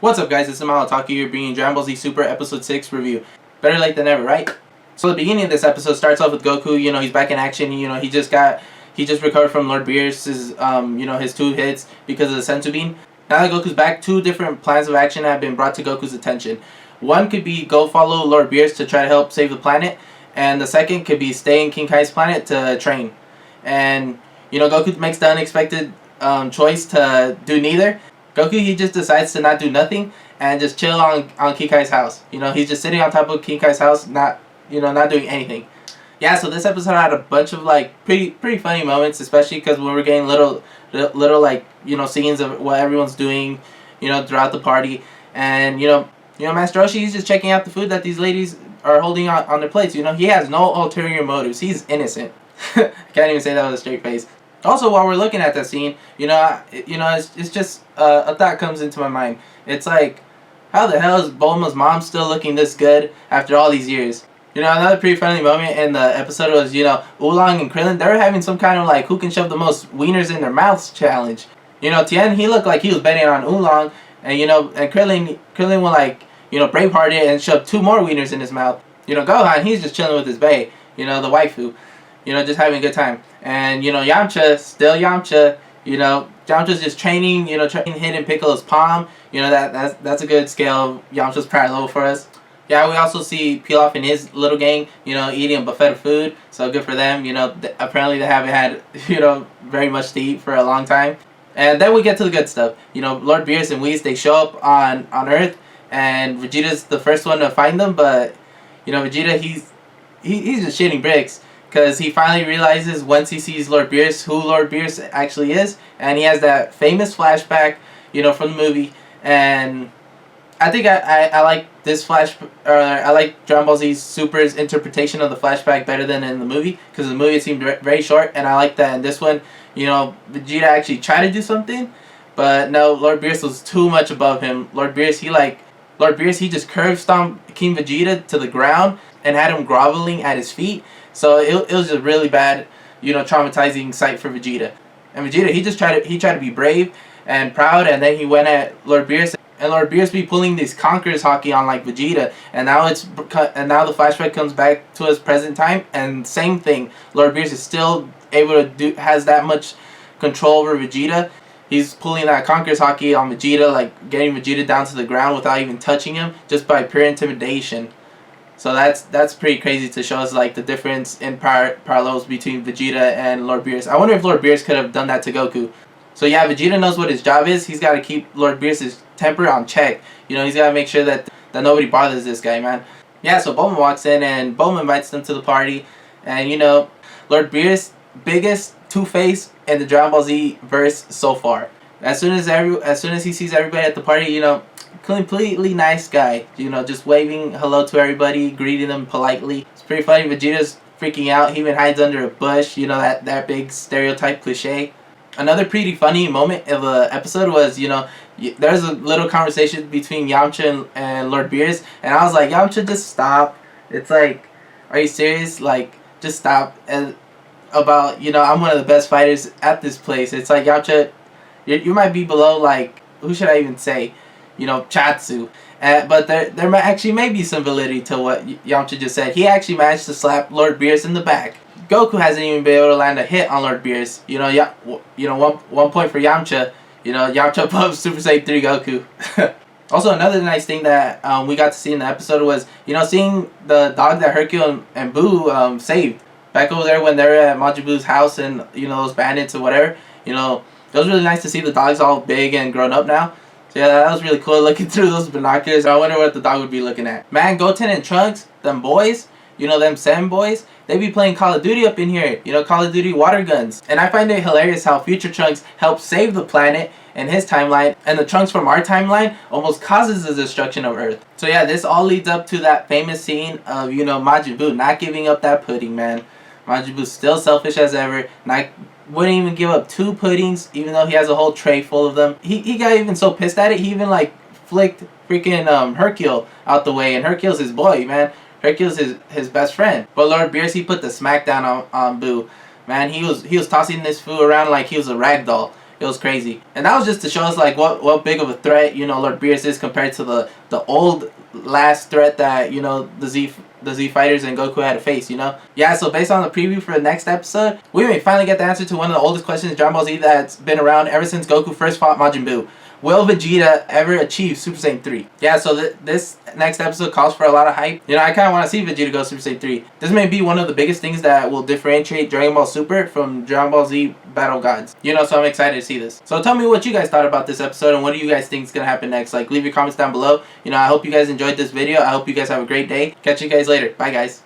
What's up, guys? It's TheMildOtaku here, bringing Dragon Ball Z Super Episode 6 review. Better late than never, right? So the beginning of this episode starts off with Goku. He's back in action. He just recovered from Lord Beerus's his 2 hits because of the Senzu Bean. Now that Goku's back, 2 different plans of action have been brought to Goku's attention. One could be go follow Lord Beerus to try to help save the planet, and the second could be stay in King Kai's planet to train. And Goku makes the unexpected choice to do neither. Goku, he just decides to not do nothing and just chill on Kikai's house. He's just sitting on top of Kikai's house, not doing anything. Yeah, so this episode had a bunch of pretty funny moments, especially because when we're getting little scenes of what everyone's doing, throughout the party, and Master Roshi, he's just checking out the food that these ladies are holding on their plates. He has no ulterior motives. He's innocent. I can't even say that with a straight face. Also, while we're looking at that scene, it's just a thought comes into my mind. It's like, how the hell is Bulma's mom still looking this good after all these years? Another pretty funny moment in the episode was, Oolong and Krillin, they were having some kind of who can shove the most wieners in their mouths challenge. Tien, he looked like he was betting on Oolong, and and Krillin will Braveheart it and shove 2 more wieners in his mouth. Gohan, he's just chilling with his bae, the waifu. Just having a good time. And, Yamcha, still Yamcha, Yamcha's just training, hitting Piccolo's palm. That's a good scale of Yamcha's power level for us. Yeah, we also see Pilaf and his little gang, eating a buffet of food, so good for them. Apparently they haven't had, very much to eat for a long time. And then we get to the good stuff. Lord Beerus and Whis, they show up on Earth, and Vegeta's the first one to find them, but, Vegeta, he's just shitting bricks. Because he finally realizes once he sees Lord Beerus who Lord Beerus actually is, and he has that famous flashback, from the movie. And I think I like this I like Dragon Ball Z Super's interpretation of the flashback better than in the movie, because in the movie it seemed very short, and I like that in this one, Vegeta actually tried to do something, but no, Lord Beerus was too much above him. Lord Beerus, he just curb stomped King Vegeta to the ground and had him groveling at his feet. So it was just really bad, traumatizing sight for Vegeta. And Vegeta, he tried to be brave and proud, and then he went at Lord Beerus, and Lord Beerus be pulling this Conqueror's hockey on Vegeta, and now the flashback comes back to his present time, and same thing. Lord Beerus is still able to has that much control over Vegeta. He's pulling that Conqueror's hockey on Vegeta, getting Vegeta down to the ground without even touching him, just by pure intimidation. So that's pretty crazy to show us the difference in parallels between Vegeta and Lord Beerus. I wonder if Lord Beerus could have done that to Goku. So yeah, Vegeta knows what his job is. He's got to keep Lord Beerus' temper on check. He's got to make sure that nobody bothers this guy, man. Yeah, so Bulma walks in, and Bulma invites them to the party. And Lord Beerus, biggest two-face in the Dragon Ball Z verse so far. As soon as he sees everybody at the party, completely nice guy, just waving hello to everybody, greeting them politely. It's pretty funny. Vegeta's freaking out. He even hides under a bush, that big stereotype cliche. Another pretty funny moment of the episode was, there's a little conversation between Yamcha and Lord Beerus, and I was like, Yamcha, just stop. It's like, are you serious? Just stop. And about, I'm one of the best fighters at this place. It's like, Yamcha, you might be below, who should I even say? Chatsu. But there actually may be some validity to what Yamcha just said. He actually managed to slap Lord Beerus in the back. Goku hasn't even been able to land a hit on Lord Beerus. One point for Yamcha. Yamcha above Super Saiyan 3 Goku. Also, another nice thing that we got to see in the episode was, seeing the dog that Hercule and Boo saved. Back over there when they were at Majin Buu's house and, those bandits or whatever. It was really nice to see the dogs all big and grown up now. Yeah, that was really cool looking through those binoculars. I wonder what the dog would be looking at. Man, Goten and Trunks, them boys, them Sen boys, they be playing Call of Duty up in here. Call of Duty water guns. And I find it hilarious how future Trunks helps save the planet in his timeline, and the Trunks from our timeline almost causes the destruction of Earth. So yeah, this all leads up to that famous scene of, Majin Buu not giving up that pudding, man. Majin Buu's still selfish as ever, wouldn't even give up 2 puddings, even though he has a whole tray full of them. He got even so pissed at it, he even flicked freaking Hercule out the way, and Hercule's his boy, man. Hercule's his best friend. But Lord Beerus, he put the smackdown on Buu. Man, he was tossing this food around like he was a rag doll. It was crazy. And that was just to show us like what big of a threat, you know, Lord Beerus is compared to the old last threat that, you know, the Z fighters and Goku had to face, you know? Yeah, so based on the preview for the next episode, we may finally get the answer to one of the oldest questions in Dragon Ball Z that's been around ever since Goku first fought Majin Buu. Will Vegeta ever achieve Super Saiyan 3? Yeah, so this next episode calls for a lot of hype. You know, I kind of want to see Vegeta go Super Saiyan 3. This may be one of the biggest things that will differentiate Dragon Ball Super from Dragon Ball Z Battle Gods. You know, so I'm excited to see this. So tell me what you guys thought about this episode and what do you guys think is going to happen next. Like, leave your comments down below. You know, I hope you guys enjoyed this video. I hope you guys have a great day. Catch you guys later. Bye, guys.